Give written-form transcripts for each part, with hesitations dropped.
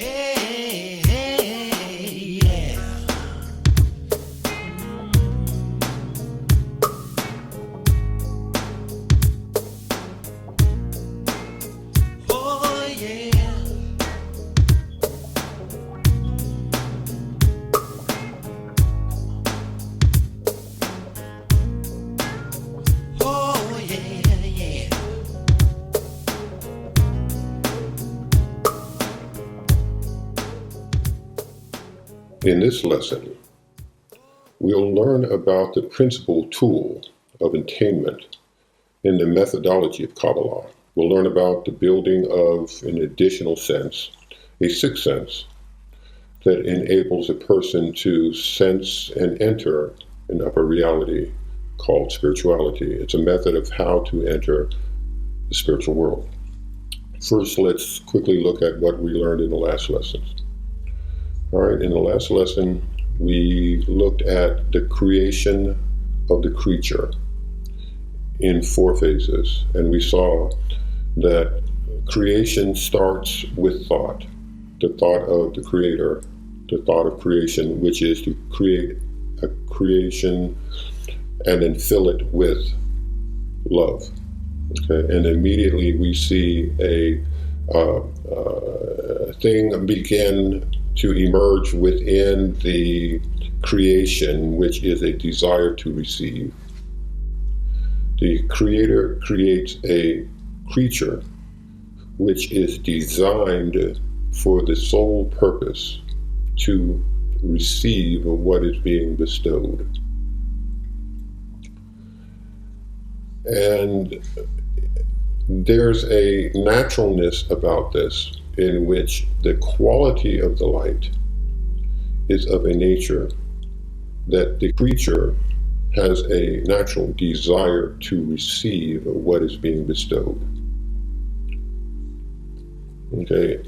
Hey, hey, yeah. Oh, yeah. Oh, yeah, yeah. In this lesson, we'll learn about the principal tool of attainment in the methodology of Kabbalah. We'll learn about the building of an additional sense, a sixth sense, that enables a person to sense and enter an upper reality called spirituality. It's a method of how to enter the spiritual world. First, let's quickly look at what we learned in the last lessons. All right, in the last lesson, we looked at the creation of the creature in 4 phases, and we saw that creation starts with thought, the thought of the creator, the thought of creation, which is to create a creation and then fill it with love. Okay, and immediately we see a thing begin to emerge within the creation, which is a desire to receive. The Creator creates a creature which is designed for the sole purpose to receive what is being bestowed. And there's a naturalness about this in which the quality of the light is of a nature that the creature has a natural desire to receive what is being bestowed. Okay,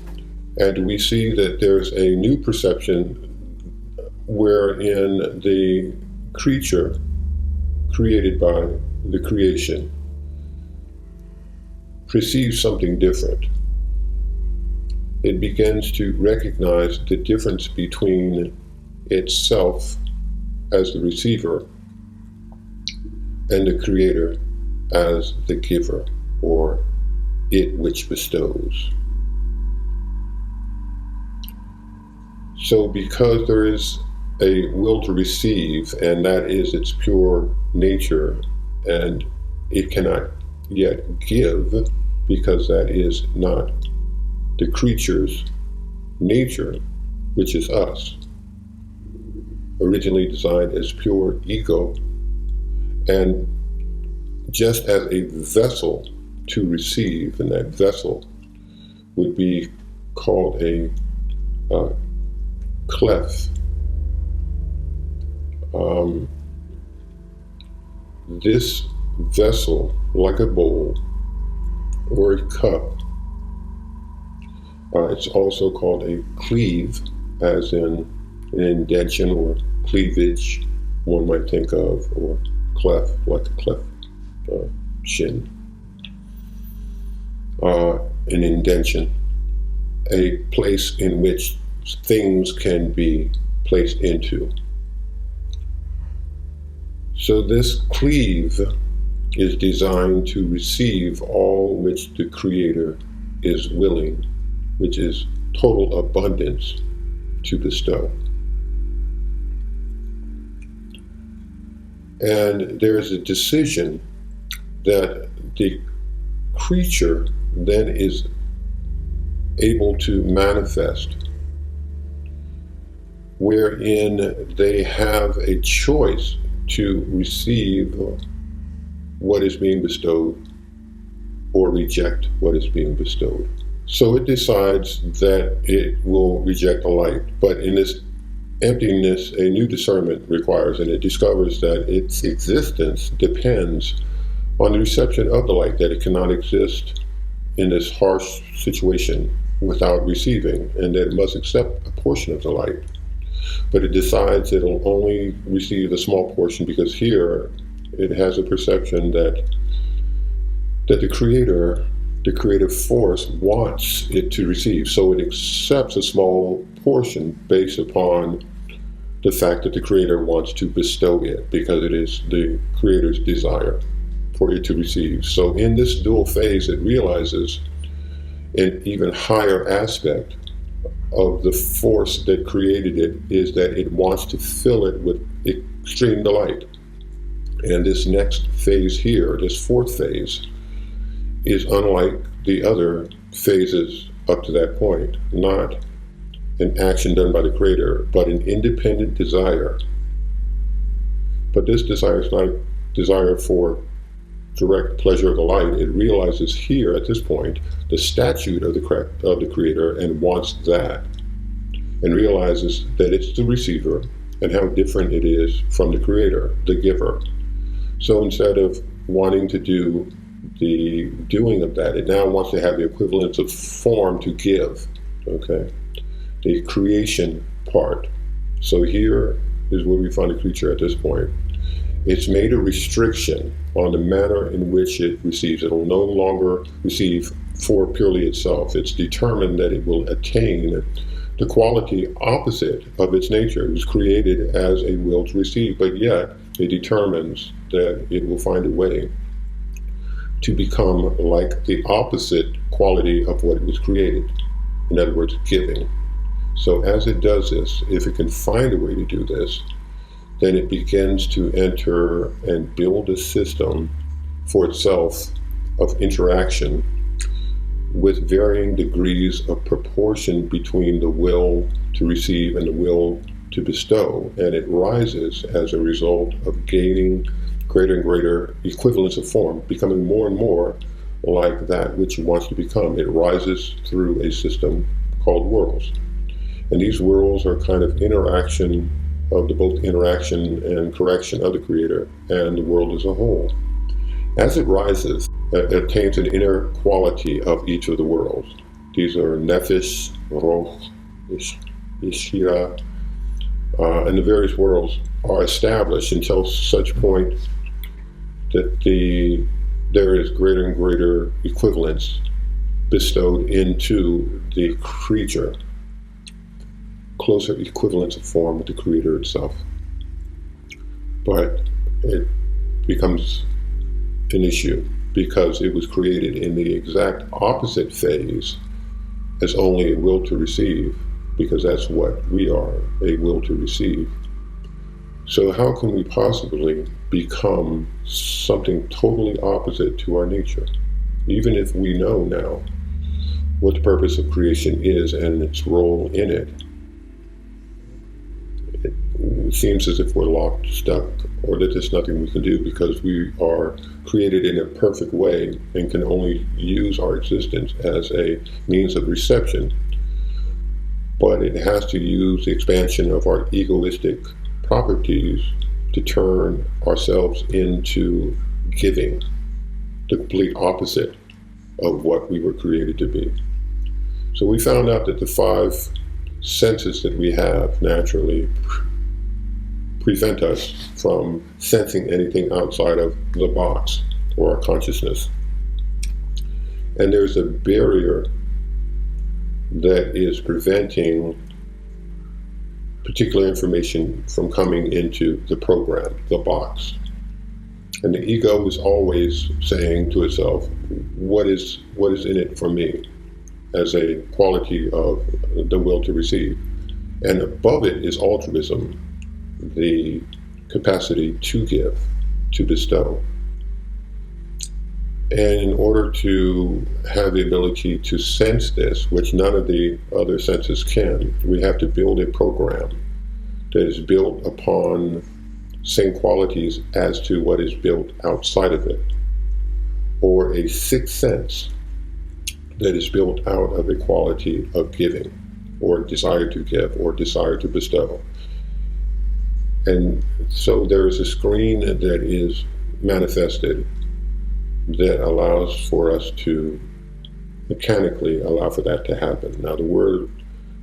and we see that there's a new perception wherein the creature created by the creation perceives something different. It begins to recognize the difference between itself as the receiver and the creator as the giver, or it which bestows. So because there is a will to receive, and that is its pure nature, and it cannot yet give, because that is not the creature's nature, which is us, originally designed as pure ego, and just as a vessel to receive, and that vessel would be called a clef. This vessel, like a bowl or a cup, it's also called a cleave, as in an indention or cleavage, one might think of, or clef, like a cleft shin. An indention, a place in which things can be placed into. So this cleave is designed to receive all which the Creator is willing, which is total abundance, to bestow. And there is a decision that the creature then is able to manifest, wherein they have a choice to receive what is being bestowed or reject what is being bestowed. So it decides that it will reject the light, but in this emptiness, a new discernment requires, and it discovers that its existence depends on the reception of the light, that it cannot exist in this harsh situation without receiving, and that it must accept a portion of the light. But it decides it'll only receive a small portion, because here it has a perception that the Creator the creative force wants it to receive. So it accepts a small portion based upon the fact that the creator wants to bestow it, because it is the creator's desire for it to receive. So in this dual phase, it realizes an even higher aspect of the force that created it is that it wants to fill it with extreme delight. And this next phase here, this fourth phase, is unlike the other phases up to that point. Not an action done by the creator, but an independent desire. But this desire is not a desire for direct pleasure or delight. It realizes here at this point the statute of the creator and wants that, and realizes that it's the receiver and how different it is from the creator, the giver. So instead of wanting to do the doing of that, it now wants to have the equivalence of form to give, okay? The creation part. So here is where we find the creature at this point. It's made a restriction on the manner in which it receives. It will no longer receive for purely itself. It's determined that it will attain the quality opposite of its nature. It was created as a will to receive, but yet it determines that it will find a way to become like the opposite quality of what it was created. In other words, giving. So as it does this, if it can find a way to do this, then it begins to enter and build a system for itself of interaction with varying degrees of proportion between the will to receive and the will to bestow. And it rises as a result of gaining greater and greater equivalence of form, becoming more and more like that which it wants to become. It rises through a system called worlds. And these worlds are kind of interaction of the both interaction and correction of the creator and the world as a whole. As it rises, it attains an inner quality of each of the worlds. These are nefesh, roh, ishira, and the various worlds are established until such point that there is greater and greater equivalence bestowed into the creature, closer equivalence of form with the creator itself. But it becomes an issue because it was created in the exact opposite phase as only a will to receive, because that's what we are, a will to receive. So how can we possibly become something totally opposite to our nature, even if we know now what the purpose of creation is and its role in it? It seems as if we're locked, stuck, or that there's nothing we can do because we are created in a perfect way and can only use our existence as a means of reception. But it has to use the expansion of our egoistic properties to turn ourselves into giving, the complete opposite of what we were created to be. So we found out that the 5 senses that we have naturally prevent us from sensing anything outside of the box or our consciousness. And there's a barrier that is preventing particular information from coming into the program, the box. And the ego is always saying to itself, what is in it for me, as a quality of the will to receive. And above it is altruism, the capacity to give, to bestow. And in order to have the ability to sense this, which none of the other senses can, we have to build a program that is built upon same qualities as to what is built outside of it, or a 6th sense that is built out of a quality of giving, or desire to give, or desire to bestow. And so there is a screen that is manifested that allows for us to mechanically allow for that to happen. Now the word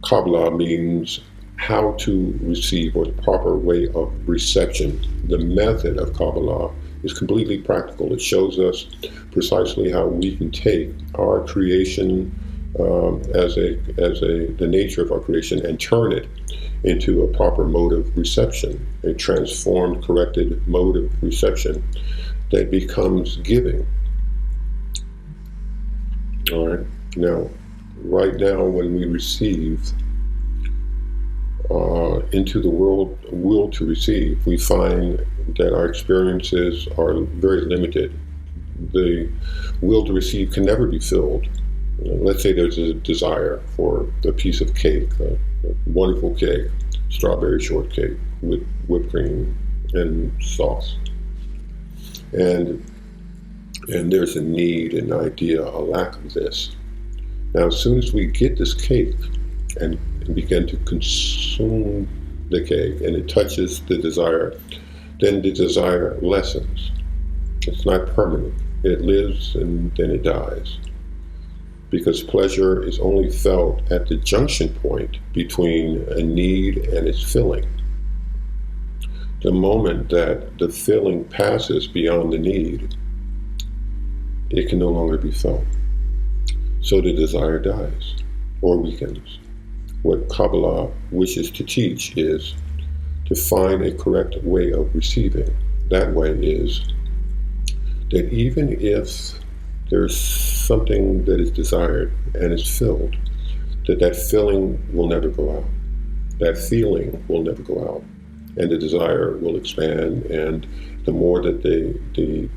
Kabbalah means how to receive, or the proper way of reception. The method of Kabbalah is completely practical. It shows us precisely how we can take our creation the nature of our creation and turn it into a proper mode of reception, a transformed, corrected mode of reception that becomes giving. All right. Now, right now, when we receive into the world will to receive, we find that our experiences are very limited. The will to receive can never be filled. Let's say there's a desire for a piece of cake, a wonderful cake, strawberry shortcake with whipped cream and sauce. And there's a need, an idea, a lack of this. Now, as soon as we get this cake and begin to consume the cake and it touches the desire, then the desire lessens. It's not permanent. It lives and then it dies. Because pleasure is only felt at the junction point between a need and its filling. The moment that the filling passes beyond the need, it can no longer be felt. So the desire dies or weakens. What Kabbalah wishes to teach is to find a correct way of receiving. That way is that even if there's something that is desired and is filled, that feeling will never go out. That feeling will never go out. And the desire will expand, and the more that the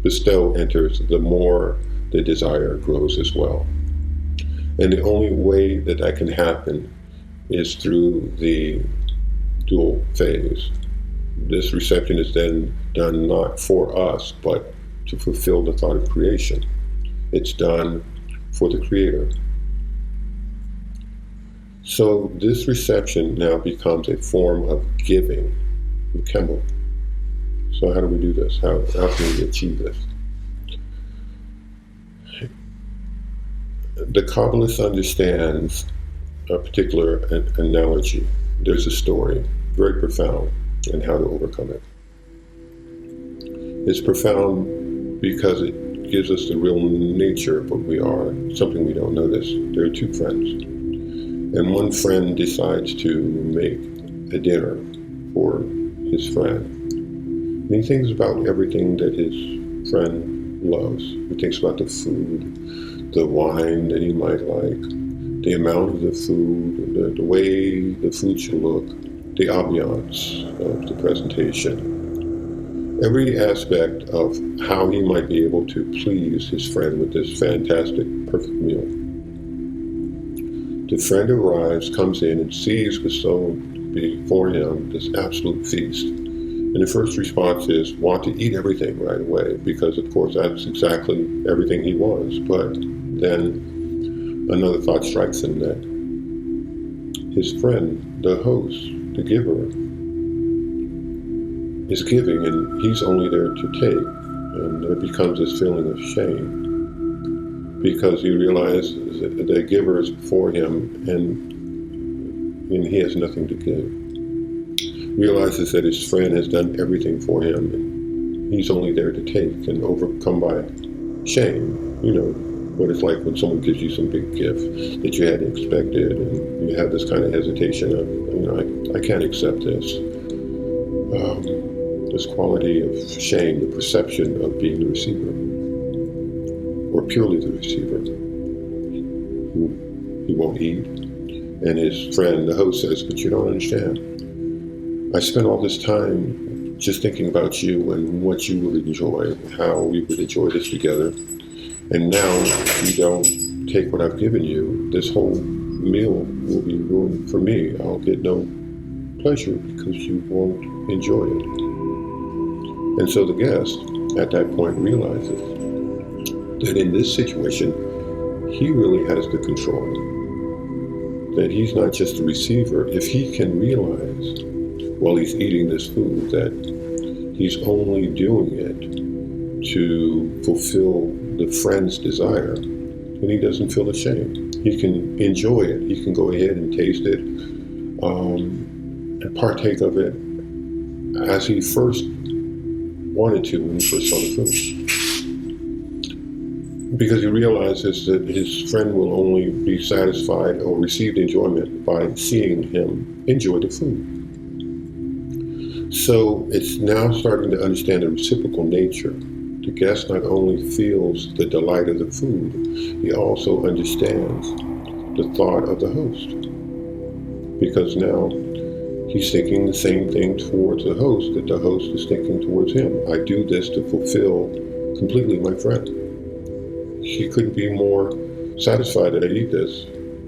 bestow enters, the more the desire grows as well. And the only way that can happen is through the dual phase. This reception is then done not for us, but to fulfill the thought of creation. It's done for the Creator. So this reception now becomes a form of giving, Kemel. So how do we do this? How can we achieve this? The Kabbalist understands a particular analogy. There's a story, very profound, and how to overcome it. It's profound because it gives us the real nature of what we are, something we don't notice. There are two friends, and one friend decides to make a dinner for his friend. And he thinks about everything that his friend loves. He thinks about the food, the wine that he might like, the amount of the food, the way the food should look, the ambiance of the presentation. Every aspect of how he might be able to please his friend with this fantastic, perfect meal. The friend arrives, comes in, and sees bestowed before him this absolute feast. And the first response is want to eat everything right away, because of course that's exactly everything he wants. But then another thought strikes him that his friend, the host, the giver, is giving, and he's only there to take. And there becomes this feeling of shame, because he realizes that the giver is before him, and he has nothing to give. Realizes that his friend has done everything for him, and he's only there to take, and overcome by shame. You know what it's like when someone gives you some big gift that you hadn't expected, and you have this kind of hesitation of, I can't accept this. This quality of shame, the perception of being the receiver, or purely the receiver. He won't eat, and his friend, the host, says, but you don't understand. I spent all this time just thinking about you and what you would enjoy, how we would enjoy this together. And now if you don't take what I've given you, this whole meal will be ruined for me. I'll get no pleasure because you won't enjoy it. And so the guest at that point realizes that in this situation, he really has the control. That he's not just the receiver. If he can realize while he's eating this food that he's only doing it to fulfill the friend's desire, and he doesn't feel ashamed. He can enjoy it. He can go ahead and taste it and partake of it as he first wanted to when he first saw the food. Because he realizes that his friend will only be satisfied or receive enjoyment by seeing him enjoy the food. So it's now starting to understand the reciprocal nature. The guest not only feels the delight of the food, he also understands the thought of the host. Because now he's thinking the same thing towards the host that the host is thinking towards him. I do this to fulfill completely my friend. He couldn't be more satisfied that I eat this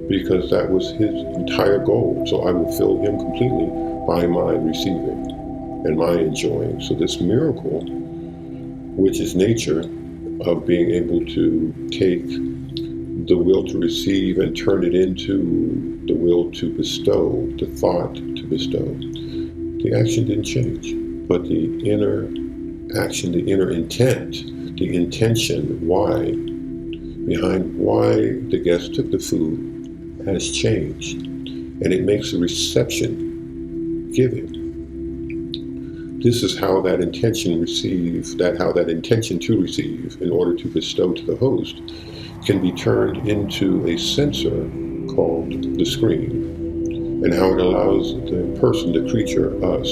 because that was his entire goal. So I will fill him completely by my receiving and my enjoying. So this miracle, which is nature of being able to take the will to receive and turn it into the will to bestow, the thought to bestow. The action didn't change, but the inner action, the inner intent, the intention, why, behind why the guest took the food has changed. And it makes the reception giving. This is how that intention how that intention to receive in order to bestow to the host can be turned into a sensor called the screen, and how it allows the person, the creature, us,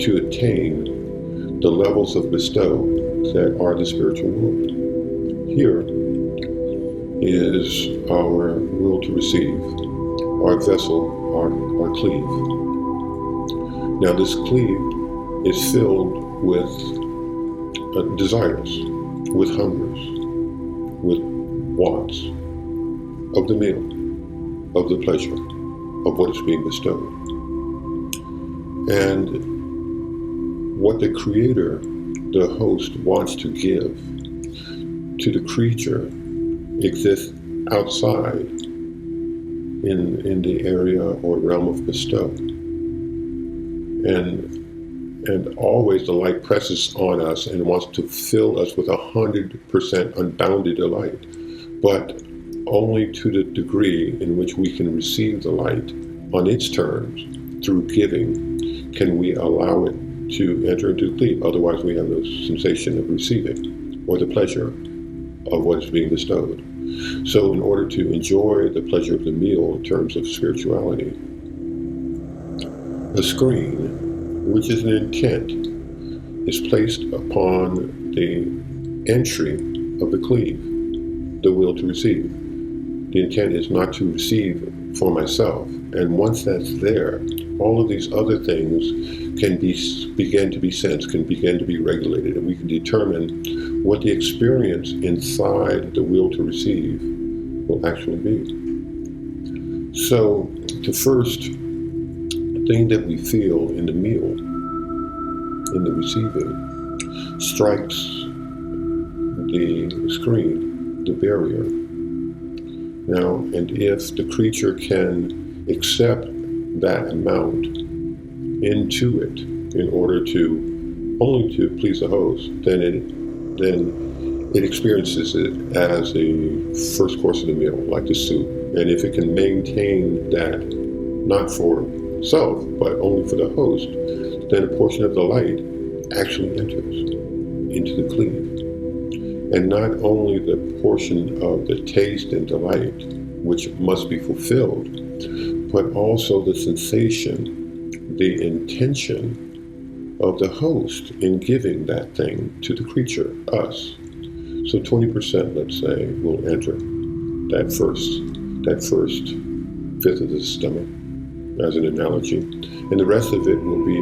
to attain the levels of bestow that are the spiritual world. Here is our will to receive, our vessel, our cleave. Now this cleave is filled with desires, with hungers, with wants of the meal, of the pleasure, of what is being bestowed. And what the creator, the host, wants to give to the creature exists outside in the area or realm of bestow. And always the light presses on us and wants to fill us with 100% unbounded delight, but only to the degree in which we can receive the light on its terms through giving can we allow it to enter into the cleave. Otherwise we have no sensation of receiving or the pleasure of what is being bestowed. So in order to enjoy the pleasure of the meal in terms of spirituality, a screen, which is an intent, is placed upon the entry of the cleave, the will to receive. The intent is not to receive for myself. And once that's there, all of these other things can begin to be sensed, can begin to be regulated, and we can determine what the experience inside the will to receive will actually be. So the first thing that we feel in the meal, in the receiving, strikes the screen, the barrier. Now, and if the creature can accept that amount into it in order to only to please the host, then it experiences it as a first course of the meal, like the soup. And if it can maintain that, not for self, but only for the host, then a portion of the light actually enters into the cleave. And not only the portion of the taste and delight, which must be fulfilled, but also the sensation, the intention of the host in giving that thing to the creature, us. So 20%, let's say, will enter that first fifth of the stomach, as an analogy. And the rest of it will be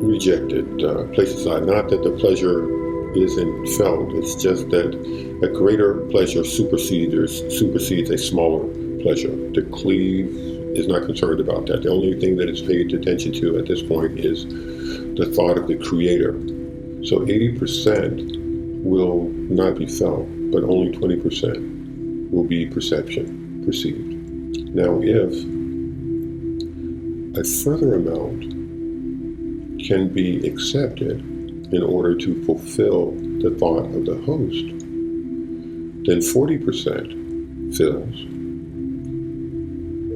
rejected, placed aside. Not that the pleasure isn't felt, it's just that a greater pleasure supersedes a smaller pleasure. The cleave is not concerned about that. The only thing that it's paid attention to at this point is the thought of the creator. So 80% will not be felt, but only 20% will be perception, perceived. Now, if a further amount can be accepted in order to fulfill the thought of the host, then 40% fills,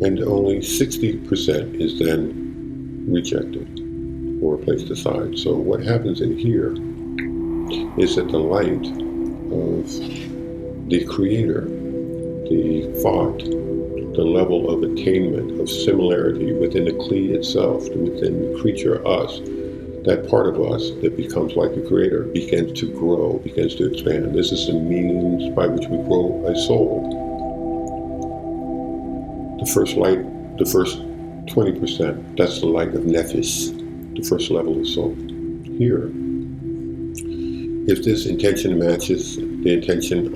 and only 60% is then rejected. or a place to side. So what happens in here is that the light of the creator, the thought, the level of attainment, of similarity within the Kli itself, within the creature, us, that part of us that becomes like the creator begins to grow, begins to expand. This is the means by which we grow a soul. The first light, the first 20%, that's the light of Nefesh, the first level of soul. Here, if this intention matches the intention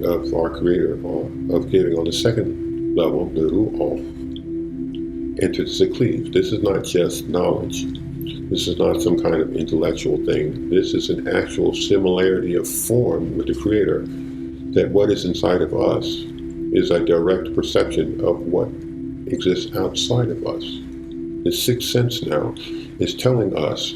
of our creator of giving on the second level, the Ru'af, enters the Kli. This is not just knowledge. This is not some kind of intellectual thing. This is an actual similarity of form with the creator, that what is inside of us is a direct perception of what exists outside of us. The sixth sense now is telling us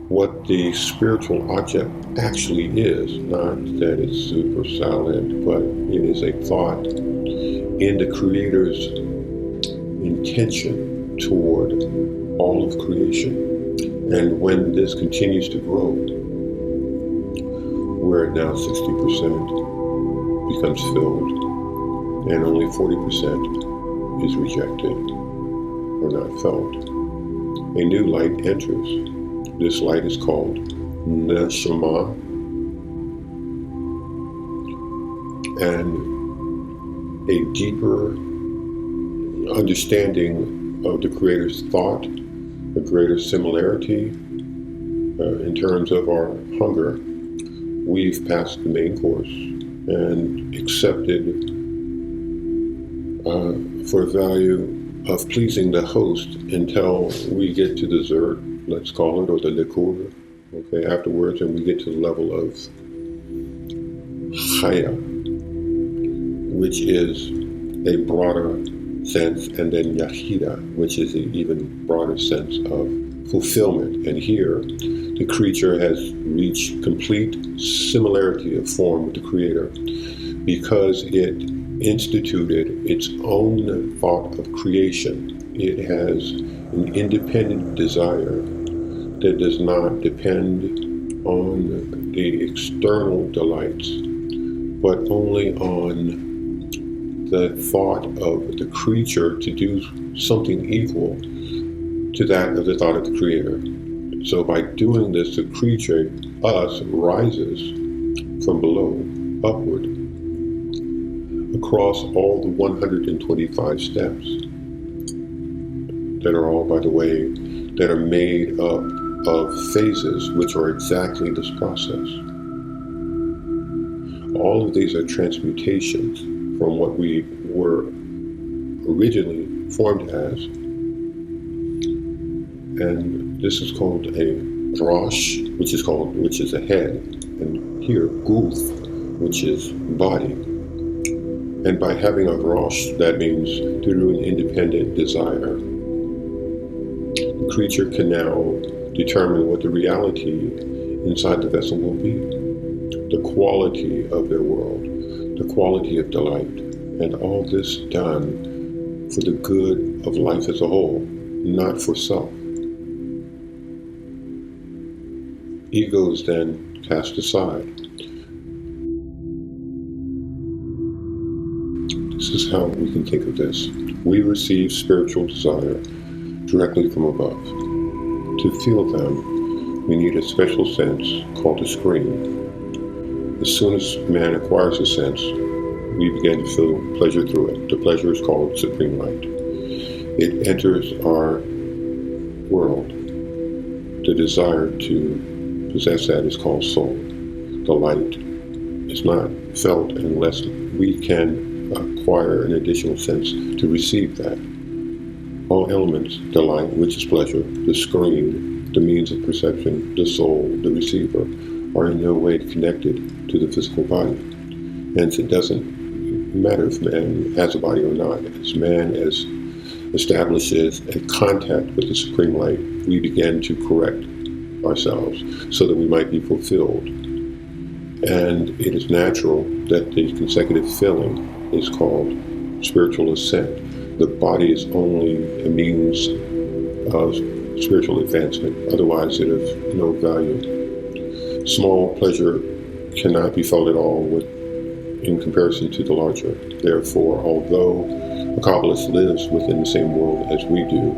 what the spiritual object actually is, not that it's super solid, but it is a thought in the creator's intention toward all of creation. And when this continues to grow, where now 60% becomes filled and only 40% is rejected or not felt, a new light enters. This light is called Neshama, and a deeper understanding of the Creator's thought, a greater similarity in terms of our hunger. We've passed the main course and accepted for value of pleasing the host until we get to dessert, let's call it, or the liqueur, okay, afterwards, and we get to the level of Chaya, which is a broader sense, and then Yahida, which is an even broader sense of fulfillment. And here, the creature has reached complete similarity of form with the Creator because it instituted its own thought of creation. It has an independent desire that does not depend on the external delights, but only on the thought of the creature to do something equal to that of the thought of the Creator. So by doing this, the creature, us, rises from below, upward, across all the 125 steps that are all, by the way, that are made up of phases, which are exactly this process. All of these are transmutations from what we were originally formed as. And this is called a Rosh, which is a head, and here Guf, which is body. And by having a Rosh, that means through an independent desire, the creature can now determine what the reality inside the vessel will be, the quality of their world, the quality of delight, and all this done for the good of life as a whole, not for self. Ego is then cast aside. This is how we can think of this. We receive spiritual desire directly from above. To feel them, we need a special sense called a screen. As soon as man acquires a sense, we begin to feel pleasure through it. The pleasure is called supreme light. It enters our world. The desire to possess that is called soul. The light is not felt unless we can acquire an additional sense to receive that. All elements, the light, which is pleasure, the screen, the means of perception, the soul, the receiver, are in no way connected to the physical body. Hence, it doesn't matter if man has a body or not. As man establishes a contact with the supreme light, we begin to correct ourselves so that we might be fulfilled. And it is natural that the consecutive filling is called spiritual ascent. The body is only a means of spiritual advancement. Otherwise, it is of no value. Small pleasure cannot be felt at all in comparison to the larger. Therefore, although a Kabbalist lives within the same world as we do,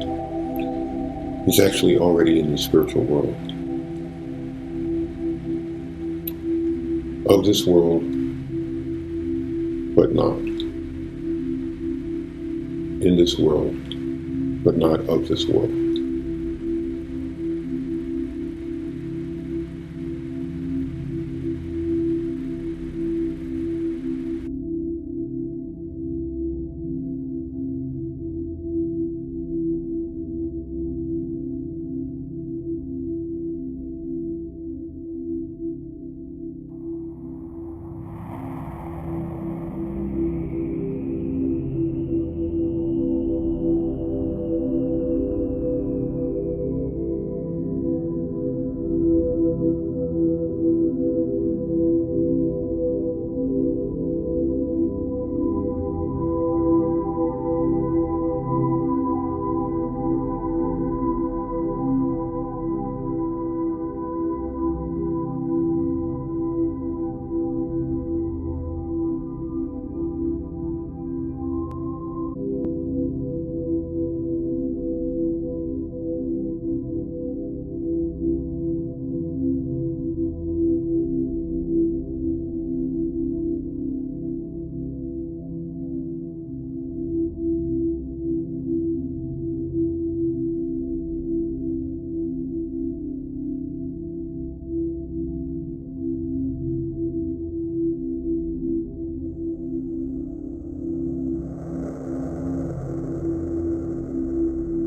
he's actually already in the spiritual world. Of this world, but not. In this world, but not of this world.